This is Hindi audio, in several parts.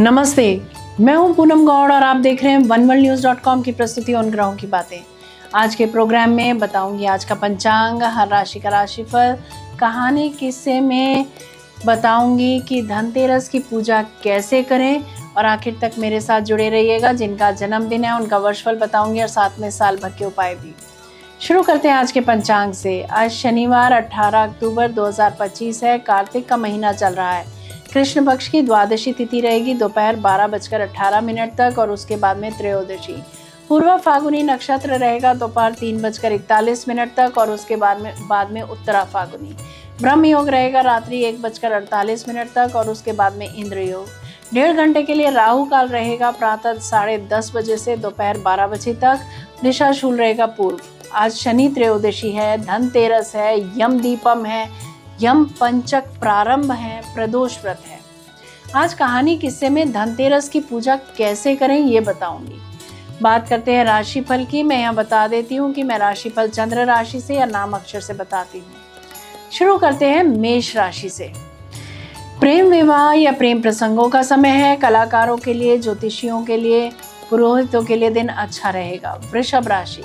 नमस्ते, मैं हूं पूनम गौड़ और आप देख रहे हैं oneworldnews.com की प्रस्तुति उन ग्रहों की बातें। आज के प्रोग्राम में बताऊंगी आज का पंचांग, हर राशि का राशिफल, कहानी किस्से में बताऊंगी कि धनतेरस की पूजा कैसे करें और आखिर तक मेरे साथ जुड़े रहिएगा। जिनका जन्मदिन है उनका वर्षफल बताऊंगी और साथ में साल भर के उपाय भी। शुरू करते हैं आज के पंचांग से। आज शनिवार 18 अक्टूबर 2025 है। कार्तिक का महीना चल रहा है। कृष्ण पक्ष की द्वादशी तिथि रहेगी दोपहर 12:18 तक और उसके बाद में त्रयोदशी। पूर्व फागुनी नक्षत्र रहेगा दोपहर 3:41 तक और उसके बाद में उत्तरा फागुनी। ब्रह्म योग रहेगा रात्रि 1:48 तक और उसके बाद में इंद्र योग। 1.5 घंटे के लिए राहु काल रहेगा प्रातः 10:30 बजे से दोपहर 12 बजे तक। दिशा शूल रहेगा पूर्व। आज शनि त्रयोदशी है, धनतेरस है, यम दीपम है, यम पंचक प्रारंभ है, प्रदोष व्रत है। आज कहानी किस्से में धनतेरस की पूजा कैसे करें ये बताऊंगी। बात करते हैं राशिफल की। मैं यहाँ बता देती हूँ कि मैं राशिफल चंद्र राशि से या नाम अक्षर से बताती हूँ। शुरू करते हैं मेष राशि से। प्रेम विवाह या प्रेम प्रसंगों का समय है। कलाकारों के लिए, ज्योतिषियों के लिए, पुरोहितों के लिए दिन अच्छा रहेगा। वृषभ राशि,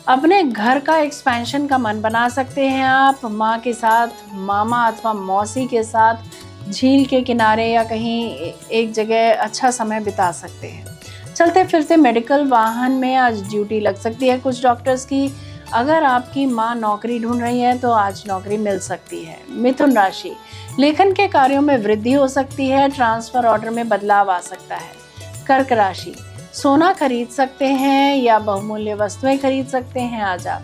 अपने घर का एक्सपेंशन का मन बना सकते हैं आप। माँ के साथ, मामा अथवा मौसी के साथ झील के किनारे या कहीं एक जगह अच्छा समय बिता सकते हैं। चलते फिरते मेडिकल वाहन में आज ड्यूटी लग सकती है कुछ डॉक्टर्स की। अगर आपकी माँ नौकरी ढूंढ रही है तो आज नौकरी मिल सकती है। मिथुन राशि, लेखन के कार्यों में वृद्धि हो सकती है। ट्रांसफर ऑर्डर में बदलाव आ सकता है। कर्क राशि, सोना खरीद सकते हैं या बहुमूल्य वस्तुएं खरीद सकते हैं आज आप।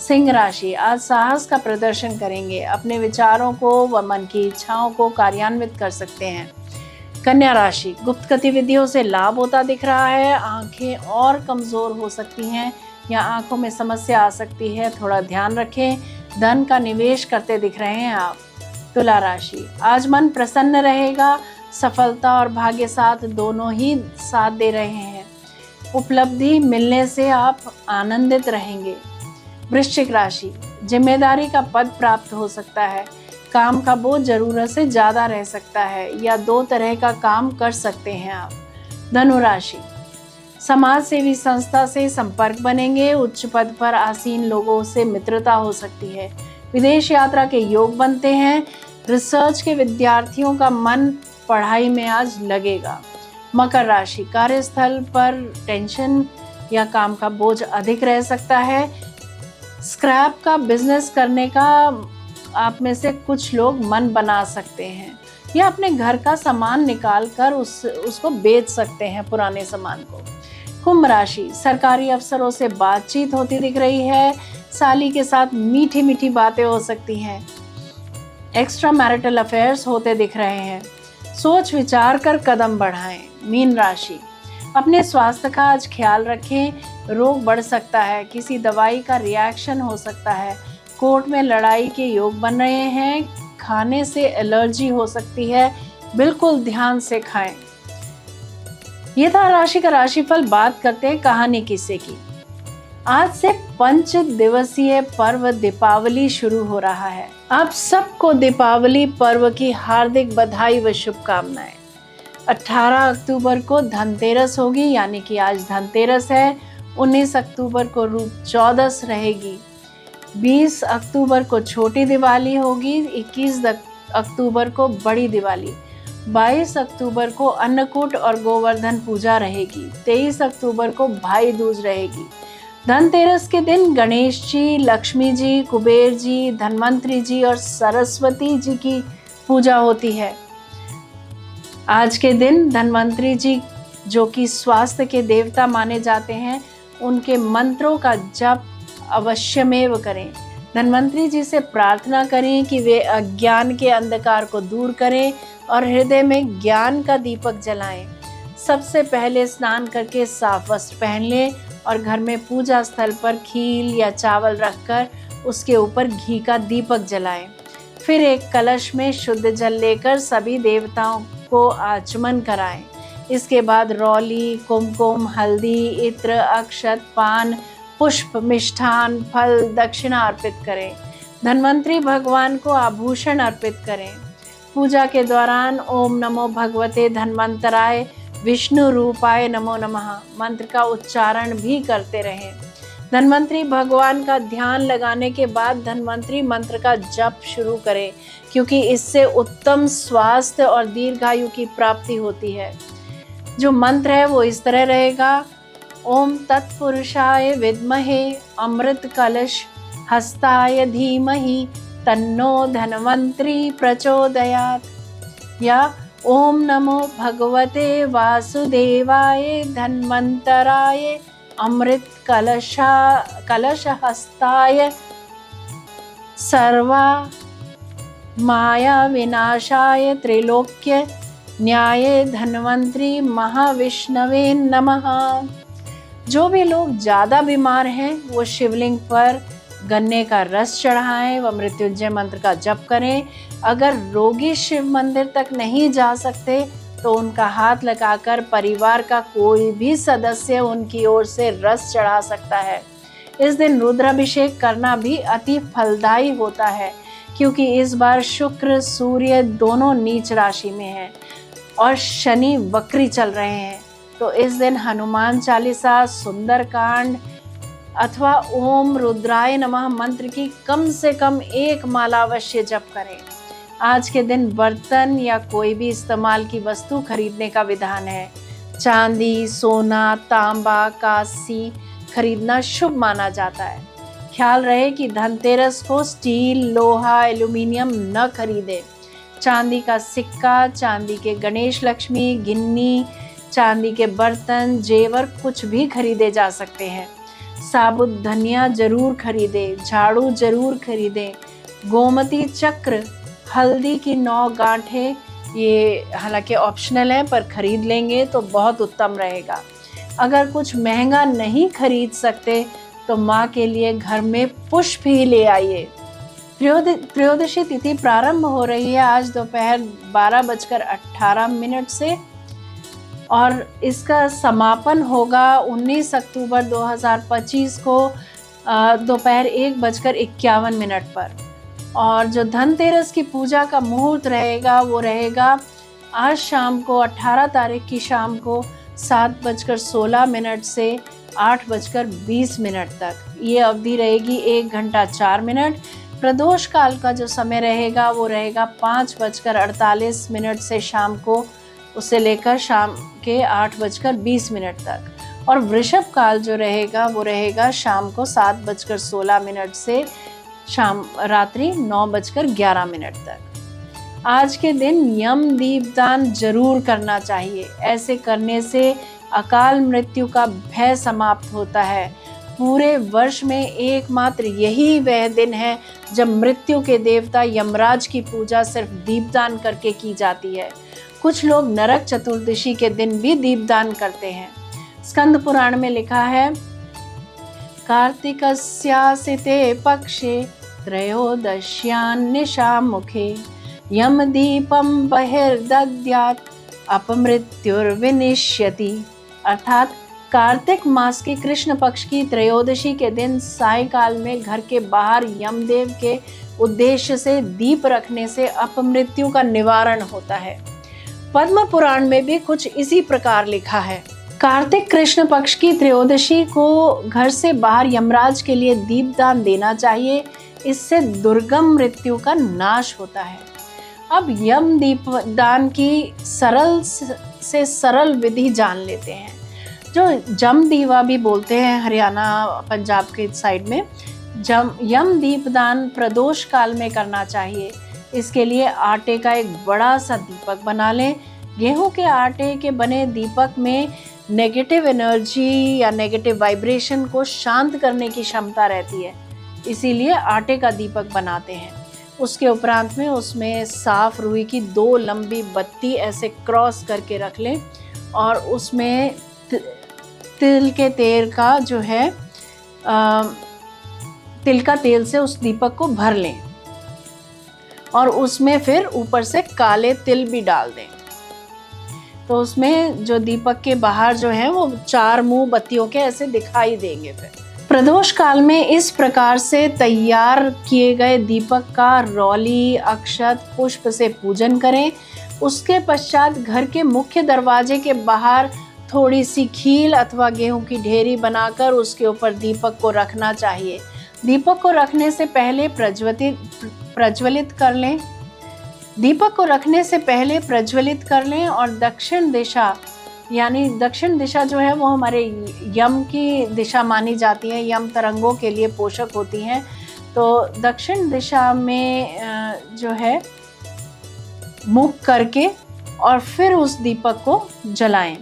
सिंह राशि, आज साहस का प्रदर्शन करेंगे। अपने विचारों को व मन की इच्छाओं को कार्यान्वित कर सकते हैं। कन्या राशि, गुप्त गतिविधियों से लाभ होता दिख रहा है। आंखें और कमजोर हो सकती हैं या आंखों में समस्या आ सकती है, थोड़ा ध्यान रखें। धन का निवेश करते दिख रहे हैं आप। तुला राशि, आज मन प्रसन्न रहेगा। सफलता और भाग्य साथ दोनों ही साथ दे रहे हैं। उपलब्धि मिलने से आप आनंदित रहेंगे। वृश्चिक राशि, जिम्मेदारी का पद प्राप्त हो सकता है। काम का बोझ जरूरत से ज्यादा रह सकता है या 2 तरह का काम कर सकते हैं आप। धनु राशि, समाज सेवी संस्था से संपर्क बनेंगे। उच्च पद पर आसीन लोगों से मित्रता हो सकती है। विदेश यात्रा के योग बनते हैं। रिसर्च के विद्यार्थियों का मन पढ़ाई में आज लगेगा। मकर राशि, कार्यस्थल पर टेंशन या काम का बोझ अधिक रह सकता है। स्क्रैप का बिजनेस करने का आप में से कुछ लोग मन बना सकते हैं या अपने घर का सामान निकाल कर उसको बेच सकते हैं, पुराने सामान को। कुंभ राशि, सरकारी अफसरों से बातचीत होती दिख रही है। साली के साथ मीठी मीठी बातें हो सकती हैं। एक्स्ट्रा मैरिटल अफेयर्स होते दिख रहे हैं। सोच विचार कर कदम बढ़ाएं। मीन राशि, अपने स्वास्थ्य का आज ख्याल रखें। रोग बढ़ सकता है, किसी दवाई का रिएक्शन हो सकता है। कोर्ट में लड़ाई के योग बन रहे हैं। खाने से एलर्जी हो सकती है, बिल्कुल ध्यान से खाएं। ये था राशि का राशिफल। बात करते हैं कहानी किस्से की। आज से 5 दिवसीय पर्व दीपावली शुरू हो रहा है। आप सबको दीपावली पर्व की हार्दिक बधाई व शुभकामनाएं। 18 अक्टूबर को धनतेरस होगी, यानी कि आज धनतेरस है। 19 अक्टूबर को रूप चौदस रहेगी। 20 अक्टूबर को छोटी दिवाली होगी। 21 अक्टूबर को बड़ी दिवाली। 22 अक्टूबर को अन्नकूट और गोवर्धन पूजा रहेगी। 23 अक्टूबर को भाई दूज रहेगी। धनतेरस के दिन गणेश जी, लक्ष्मी जी, कुबेर जी, धन्वंतरी जी और सरस्वती जी की पूजा होती है। आज के दिन धन्वंतरी जी, जो कि स्वास्थ्य के देवता माने जाते हैं, उनके मंत्रों का जप अवश्यमेव करें। धन्वंतरी जी से प्रार्थना करें कि वे अज्ञान के अंधकार को दूर करें और हृदय में ज्ञान का दीपक जलाएं। सबसे पहले स्नान करके साफ वस्त्र पहन लें और घर में पूजा स्थल पर खील या चावल रखकर उसके ऊपर घी का दीपक जलाएं। फिर एक कलश में शुद्ध जल लेकर सभी देवताओं को आचमन कराएं। इसके बाद रौली, कुमकुम, हल्दी, इत्र, अक्षत, पान, पुष्प, मिष्ठान, फल, दक्षिणा अर्पित करें। धन्वंतरी भगवान को आभूषण अर्पित करें। पूजा के दौरान ओम नमो भगवते धन्वंतराय विष्णु रूपाय नमो नमः मंत्र का उच्चारण भी करते रहें। धन्वंतरी भगवान का ध्यान लगाने के बाद धन्वंतरी मंत्र का जप शुरू करें, क्योंकि इससे उत्तम स्वास्थ्य और दीर्घायु की प्राप्ति होती है। जो मंत्र है वो इस तरह रहेगा। ओम तत्पुरुषाय विद्महे अमृत कलश हस्ताय धीमहि तन्नो धन्वंतरी प्रचोदयात्, या ओम नमो भगवते वासुदेवाय धन्वंतराय अमृत कलश हस्ताय सर्वा माया विनाशाय त्रिलोक्य न्याय धन्वंतरी महाविष्णवे नमः। जो भी लोग ज़्यादा बीमार हैं वो शिवलिंग पर गन्ने का रस चढ़ाएं व मृत्युंजय मंत्र का जप करें। अगर रोगी शिव मंदिर तक नहीं जा सकते तो उनका हाथ लगाकर परिवार का कोई भी सदस्य उनकी ओर से रस चढ़ा सकता है। इस दिन रुद्राभिषेक करना भी अति फलदायी होता है, क्योंकि इस बार शुक्र सूर्य दोनों नीच राशि में हैं और शनि वक्री चल रहे हैं। तो इस दिन हनुमान चालीसा, सुंदरकांड अथवा ओम रुद्राय नमः मंत्र की कम से कम एक माला अवश्य जप करें। आज के दिन बर्तन या कोई भी इस्तेमाल की वस्तु खरीदने का विधान है। चांदी, सोना, तांबा, कांसी खरीदना शुभ माना जाता है। ख्याल रहे कि धनतेरस को स्टील, लोहा, एल्यूमिनियम न खरीदें। चांदी का सिक्का, चांदी के गणेश लक्ष्मी, गिन्नी, चांदी के बर्तन, जेवर कुछ भी खरीदे जा सकते हैं। साबुत धनिया जरूर खरीदें, झाड़ू जरूर खरीदें। गोमती चक्र, हल्दी की 9 गांठें, ये हालांकि ऑप्शनल है पर खरीद लेंगे तो बहुत उत्तम रहेगा। अगर कुछ महंगा नहीं खरीद सकते तो माँ के लिए घर में पुष्प ही ले आइए। त्रयोदशी तिथि प्रारंभ हो रही है आज दोपहर 12:18 से और इसका समापन होगा 19 अक्टूबर 2025 को दोपहर 1:51 पर। और जो धनतेरस की पूजा का मुहूर्त रहेगा वो रहेगा आज शाम को 18 तारीख की शाम को 7:16 से 8:20 तक। ये अवधि रहेगी 1 घंटा 4 मिनट। प्रदोष काल का जो समय रहेगा वो रहेगा 5:48 से शाम को उसे लेकर शाम के 8:20 तक। और वृषभ काल जो रहेगा वो रहेगा शाम को 7:16 से शाम रात्रि 9:11 तक। आज के दिन यम दीपदान जरूर करना चाहिए। ऐसे करने से अकाल मृत्यु का भय समाप्त होता है। पूरे वर्ष में एकमात्र यही वह दिन है जब मृत्यु के देवता यमराज की पूजा सिर्फ दीपदान करके की जाती है। कुछ लोग नरक चतुर्दशी के दिन भी दीपदान करते हैं। स्कंद पुराण में लिखा है, कार्तिकस्यासिते पक्षे त्रयोदश्यान्निशामुखे यम दीपम बहिर्दद्यात् अपमृत्युर्विनिश्यति। अर्थात कार्तिक मास के कृष्ण पक्ष की त्रयोदशी के दिन सायंकाल में घर के बाहर यमदेव के उद्देश्य से दीप रखने से अपमृत्यु का निवारण होता है। पद्म पुराण में भी कुछ इसी प्रकार लिखा है। कार्तिक कृष्ण पक्ष की त्रयोदशी को घर से बाहर यमराज के लिए दीपदान देना चाहिए। इससे दुर्गम मृत्यु का नाश होता है। अब यम दीपदान की सरल से सरल विधि जान लेते हैं, जो जम दीवा भी बोलते हैं हरियाणा पंजाब के साइड में। यम दीपदान प्रदोष काल में करना चाहिए। इसके लिए आटे का एक बड़ा सा दीपक बना लें। गेहूं के आटे के बने दीपक में नेगेटिव एनर्जी या नेगेटिव वाइब्रेशन को शांत करने की क्षमता रहती है, इसीलिए आटे का दीपक बनाते हैं। उसके उपरांत में उसमें साफ रुई की 2 लंबी बत्ती ऐसे क्रॉस करके रख लें और उसमें तिल के तेल का जो है तिल का तेल से उस दीपक को भर लें और उसमें फिर ऊपर से काले तिल भी डाल दें। तो उसमें जो दीपक के बाहर जो है वो 4 मुंह बत्तियों के ऐसे दिखाई देंगे। फिर प्रदोष काल में इस प्रकार से तैयार किए गए दीपक का रौली, अक्षत, पुष्प से पूजन करें। उसके पश्चात घर के मुख्य दरवाजे के बाहर थोड़ी सी खील अथवा गेहूं की ढेरी बनाकर उसके ऊपर दीपक को रखना चाहिए। दीपक को रखने से पहले प्रज्वलित कर लें। दीपक को रखने से पहले प्रज्वलित कर लें और दक्षिण दिशा, यानी दक्षिण दिशा जो है वो हमारे यम की दिशा मानी जाती है, यम तरंगों के लिए पोषक होती हैं। तो दक्षिण दिशा में जो है मुख करके और फिर उस दीपक को जलाएं।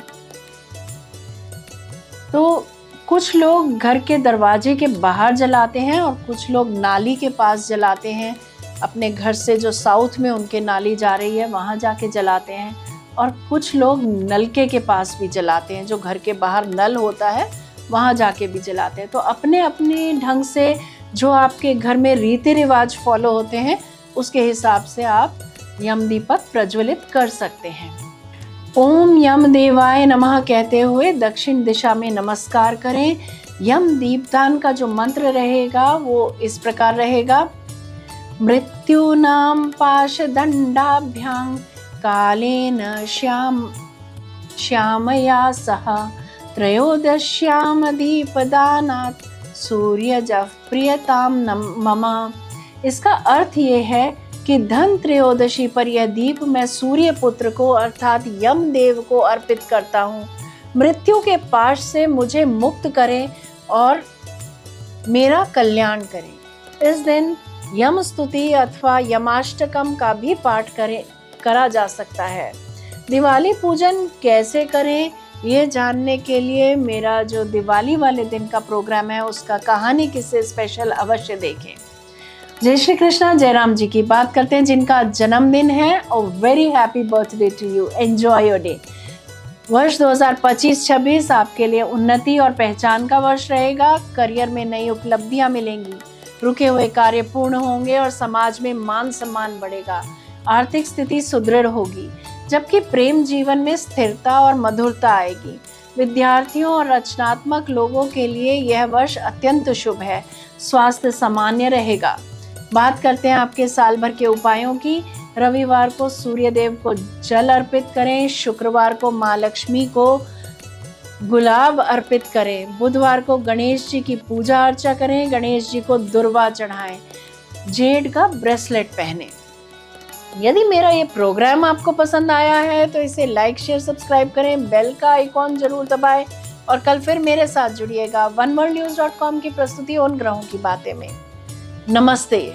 तो कुछ लोग घर के दरवाजे के बाहर जलाते हैं और कुछ लोग नाली के पास जलाते हैं। अपने घर से जो साउथ में उनके नाली जा रही है वहाँ जाके जलाते हैं, और कुछ लोग नलके के पास भी जलाते हैं, जो घर के बाहर नल होता है वहाँ जाके भी जलाते हैं। तो अपने अपने ढंग से जो आपके घर में रीति रिवाज फॉलो होते हैं उसके हिसाब से आप यम दीपक प्रज्वलित कर सकते हैं। ओम यम देवाय नमः कहते हुए दक्षिण दिशा में नमस्कार करें। यम दीपदान का जो मंत्र रहेगा वो इस प्रकार रहेगा। मृत्युनां पाशदंडाभ्यां कालेन श्यामया सह त्रयोदश्याम दीपदानात् सूर्यजः प्रियतां मम। इसका अर्थ ये है कि धन त्रयोदशी पर यह दीप मैं सूर्य पुत्र को अर्थात यम देव को अर्पित करता हूँ। मृत्यु के पाश से मुझे मुक्त करें और मेरा कल्याण करें। इस दिन यम स्तुति अथवा यमाष्टकम का भी पाठ करा जा सकता है। दिवाली पूजन कैसे करें ये जानने के लिए मेरा जो दिवाली वाले दिन का प्रोग्राम है उसका कहानी किस्से स्पेशल अवश्य देखें। जय श्री कृष्णा, जय राम जी की बात करते हैं जिनका जन्मदिन है, और very happy birthday to you. Enjoy your day. वर्ष 2025-26 आपके लिए उन्नति और पहचान का वर्ष रहेगा। करियर में नई उपलब्धियां मिलेंगी, रुके हुए कार्य पूर्ण होंगे और समाज में मान सम्मान बढ़ेगा। आर्थिक स्थिति सुदृढ़ होगी, जबकि प्रेम जीवन में स्थिरता और मधुरता आएगी। विद्यार्थियों और रचनात्मक लोगों के लिए यह वर्ष अत्यंत शुभ है। स्वास्थ्य सामान्य रहेगा। बात करते हैं आपके साल भर के उपायों की। रविवार को सूर्य देव को जल अर्पित करें। शुक्रवार को माँ लक्ष्मी को गुलाब अर्पित करें। बुधवार को गणेश जी की पूजा अर्चा करें। गणेश जी को दुर्वा चढ़ाएं। जेड का ब्रेसलेट पहने। यदि मेरा ये प्रोग्राम आपको पसंद आया है तो इसे लाइक, शेयर, सब्सक्राइब करें। बेल का आइकॉन जरूर दबाएं और कल फिर मेरे साथ जुड़िएगा oneworldnews.com की प्रस्तुति उन ग्रहों की बातें में। नमस्ते।